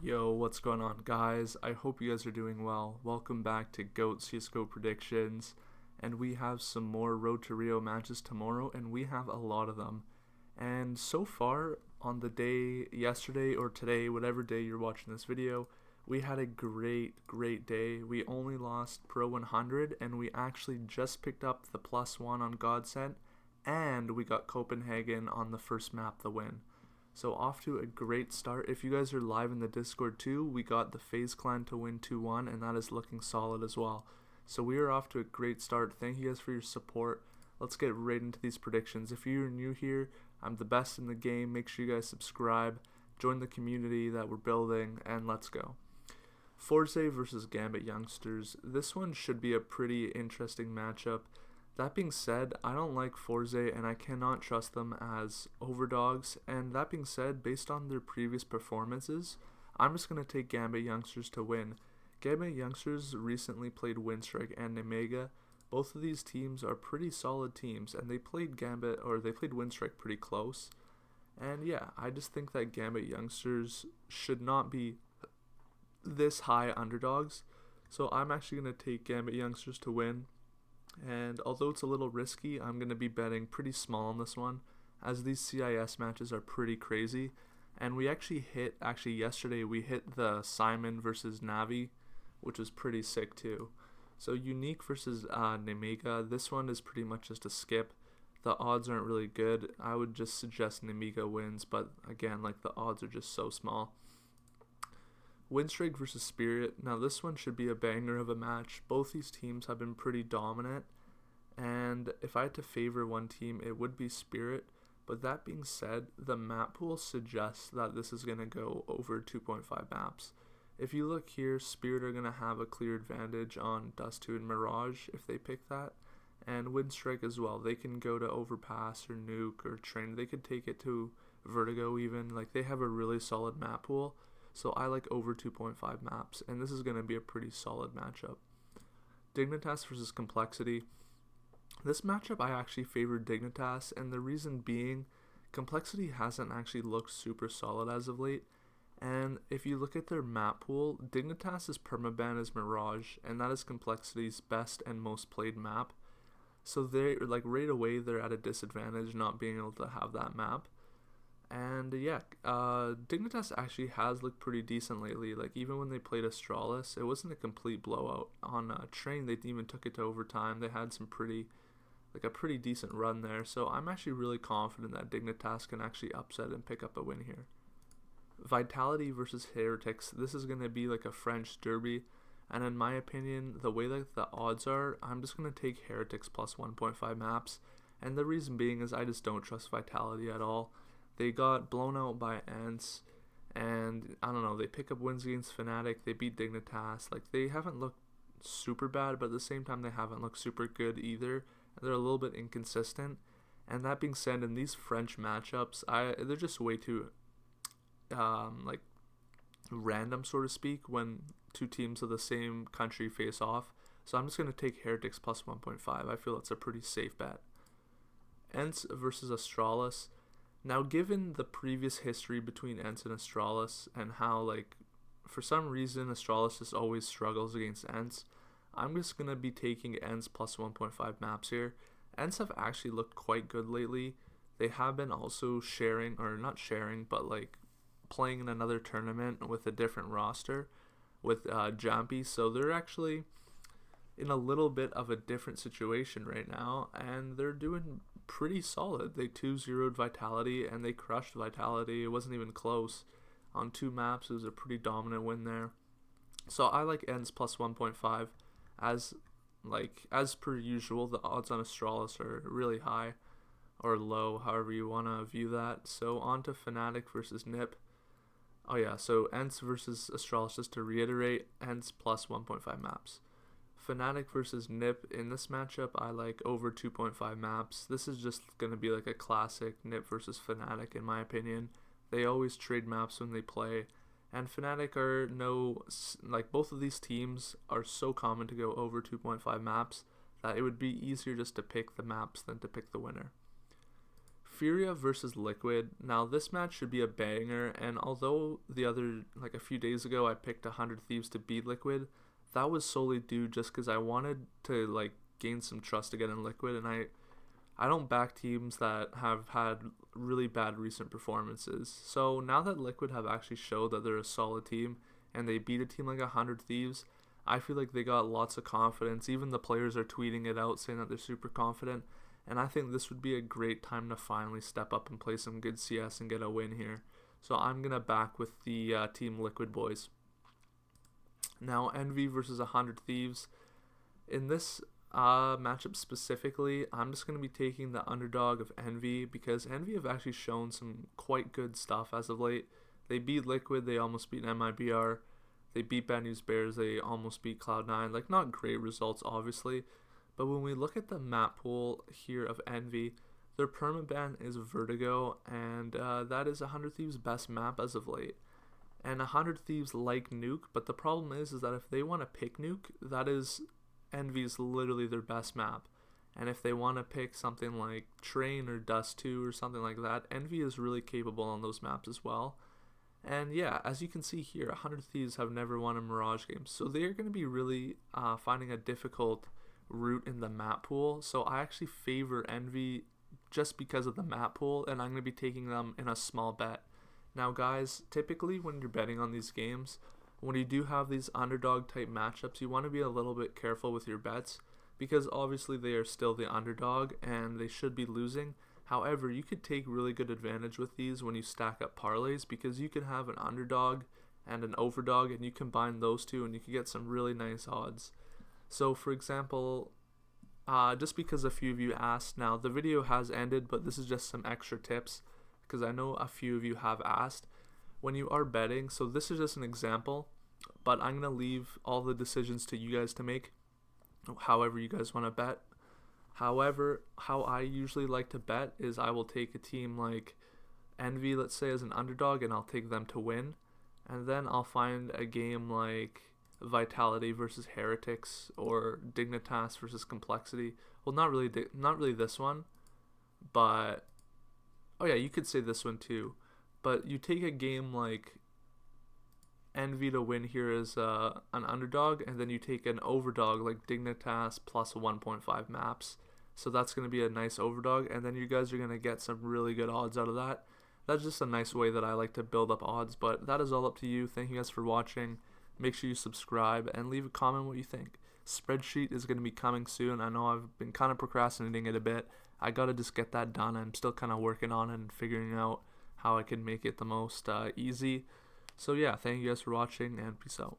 Yo, what's going on, guys? I hope you guys are doing well. Welcome back to GOAT CSGO Predictions. And we have some more Road to Rio matches tomorrow, and we have a lot of them. And so far, on the day yesterday or today, whatever day you're watching this video, we had a great day. We only lost Pro 100, and we actually just picked up the +1 on Godsent, and we got Copenhagen on the first map, the win. So off to a great start. If you guys are live in the Discord too, we got the FaZe clan to win 2-1, and that is looking solid as well. So we are off to a great start. Thank you guys for your support. Let's get right into these predictions. If you're new here, I'm the best in the game. Make sure you guys subscribe, join the community that we're building, and let's go. Forze versus Gambit youngsters. This one should be a pretty interesting matchup. That being said, I don't like Forze and I cannot trust them as overdogs. And that being said, based on their previous performances, I'm just going to take Gambit youngsters to win. Gambit youngsters recently played Winstrike and Nemega. Both of these teams are pretty solid teams, and they played Winstrike pretty close. And yeah, I just think that Gambit youngsters should not be this high underdogs. So I'm actually going to take Gambit youngsters to win. And although it's a little risky, I'm going to be betting pretty small on this one, as these CIS matches are pretty crazy. And we actually yesterday we hit the Simon versus Navi, which was pretty sick too. So Unique versus Nemega, this one is pretty much just a skip. The odds aren't really good. I would just suggest Nemega wins, but again, like, the odds are just so small. Winstrike versus Spirit. Now this one should be a banger of a match. Both these teams have been pretty dominant, and if I had to favor one team, it would be Spirit. But that being said, the map pool suggests that this is going to go over 2.5 maps. If you look here, Spirit are going to have a clear advantage on Dust 2 and Mirage if they pick that, and Winstrike as well. They can go to Overpass or Nuke or Train. They could take it to Vertigo even. Like, they have a really solid map pool. So I like over 2.5 maps, and this is going to be a pretty solid matchup. Dignitas versus Complexity. This matchup I actually favored Dignitas, and the reason being, Complexity hasn't actually looked super solid as of late. And if you look at their map pool, Dignitas' permaban is Mirage, and that is Complexity's best and most played map. So they right away they're at a disadvantage not being able to have that map. And yeah, Dignitas actually has looked pretty decent lately. Like, even when they played Astralis, it wasn't a complete blowout. On Train, they even took it to overtime. They had a pretty decent run there. So I'm actually really confident that Dignitas can actually upset and pick up a win here. Vitality versus Heretics. This is going to be like a French derby. And in my opinion, the way that the odds are, I'm just going to take Heretics plus 1.5 maps. And the reason being is I just don't trust Vitality at all. They got blown out by Ence, and I don't know, they pick up wins against Fnatic, they beat Dignitas. Like, they haven't looked super bad, but at the same time they haven't looked super good either. They're a little bit inconsistent. And that being said, in these French matchups, they're just way too random, so to speak, when two teams of the same country face off. So I'm just going to take Heretics plus 1.5. I feel it's a pretty safe bet. Ence versus Astralis. Now, given the previous history between Ence and Astralis, and how, like, for some reason Astralis just always struggles against Ence, I'm just going to be taking Ence plus 1.5 maps here. Ence have actually looked quite good lately. They have been also playing in another tournament with a different roster with Jumpy, so they're actually in a little bit of a different situation right now, and they're doing pretty solid. They 2-0'd Vitality, and they crushed Vitality. It wasn't even close. On 2 maps, it was a pretty dominant win there. So I like Ence plus 1.5. As per usual, the odds on Astralis are really high, or low, however you want to view that. So on to Fnatic versus Nip. Oh yeah, so Ence versus Astralis, just to reiterate, Ence plus 1.5 maps. Fnatic versus Nip. In this matchup, I like over 2.5 maps. This is just going to be like a classic Nip versus Fnatic in my opinion. They always trade maps when they play, and Fnatic both of these teams are so common to go over 2.5 maps that it would be easier just to pick the maps than to pick the winner. Furia versus Liquid. Now this match should be a banger, and although a few days ago I picked 100 Thieves to beat Liquid, that was solely due just because I wanted to like gain some trust again in Liquid, and I don't back teams that have had really bad recent performances. So now that Liquid have actually showed that they're a solid team and they beat a team like 100 Thieves, I feel like they got lots of confidence. Even the players are tweeting it out saying that they're super confident. And I think this would be a great time to finally step up and play some good CS and get a win here. So I'm going to back with the Team Liquid boys. Now, Envy versus 100 Thieves. In this matchup specifically, I'm just going to be taking the underdog of Envy because Envy have actually shown some quite good stuff as of late. They beat Liquid, they almost beat MIBR. They beat Bad News Bears, they almost beat Cloud9. Like, not great results, obviously. But when we look at the map pool here of Envy, their permaban is Vertigo, and that is 100 Thieves' best map as of late. And 100 Thieves like Nuke, but the problem is that if they want to pick Nuke, that is Envy's literally their best map. And if they want to pick something like Train or Dust 2 or something like that, Envy is really capable on those maps as well. And yeah, as you can see here, 100 Thieves have never won a Mirage game, so they're going to be really finding a difficult route in the map pool. So I actually favor Envy just because of the map pool, and I'm going to be taking them in a small bet. Now guys, typically when you're betting on these games, when you do have these underdog type matchups, you want to be a little bit careful with your bets because obviously they are still the underdog and they should be losing. However, you could take really good advantage with these when you stack up parlays because you can have an underdog and an overdog and you combine those two and you can get some really nice odds. So for example, just because a few of you asked, now the video has ended, but this is just some extra tips because I know a few of you have asked. When you are betting, so this is just an example, but I'm going to leave all the decisions to you guys to make, however you guys want to bet. However, how I usually like to bet is I will take a team like Envy, let's say, as an underdog, and I'll take them to win. And then I'll find a game like Vitality versus Heretics or Dignitas versus Complexity. Well, not really this one, but oh yeah, you could say this one too. But you take a game like Envy to win here as an underdog, and then you take an overdog like Dignitas plus 1.5 maps. So that's going to be a nice overdog, and then you guys are going to get some really good odds out of that. That's just a nice way that I like to build up odds, but that is all up to you. Thank you guys for watching. Make sure you subscribe and leave a comment what you think. Spreadsheet is going to be coming soon. I know I've been kind of procrastinating it a bit. I got to just get that done. I'm still kind of working on it and figuring out how I can make it the most easy. So yeah, thank you guys for watching and peace out.